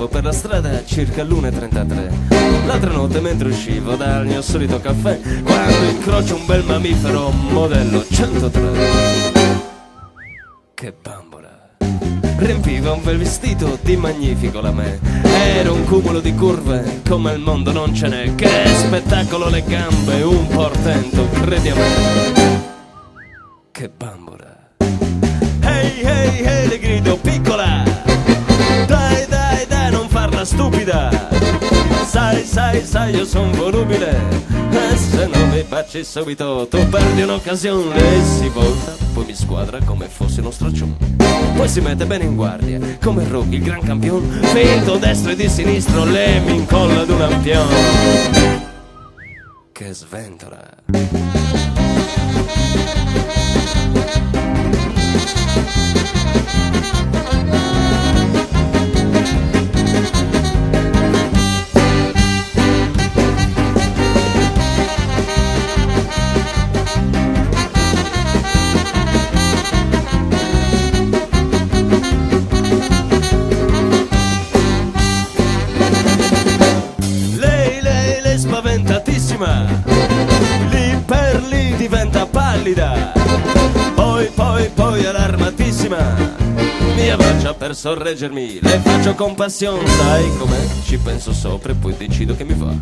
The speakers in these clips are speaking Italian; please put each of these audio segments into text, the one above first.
trovo per la strada circa l'1:33. L'altra notte mentre uscivo dal mio solito caffè, quando incrocio un bel mammifero modello 103. Che bambola! Riempiva un bel vestito di magnifico lamè. Era un cumulo di curve come al mondo non ce n'è. Che spettacolo le gambe, un portento, credi a me. Che bambola! Ehi, ehi, ehi, le grido, piccola! Dai, dai, dai, non farla stupida! Sai, sai, sai, io son volubile. E se non mi baci subito tu perdi un'occasione. Lei si volta, poi mi squadra come fosse uno straccione. Poi si mette bene in guardia, come Rocky, il gran campione. Finto destro e di sinistro, lei mi incolla ad un lampione. Che sventola! Spaventatissima, lì per lì diventa pallida, poi allarmatissima, mi abbraccia per sorreggermi, le faccio compassione, sai com'è? Ci penso sopra e poi decido che mi va.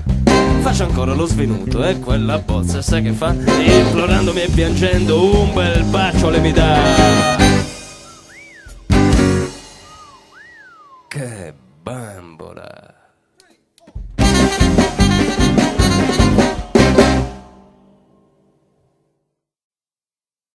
Faccio ancora lo svenuto e quella bozza sai che fa? Implorandomi e piangendo un bel bacio le mi dà. Che bambola!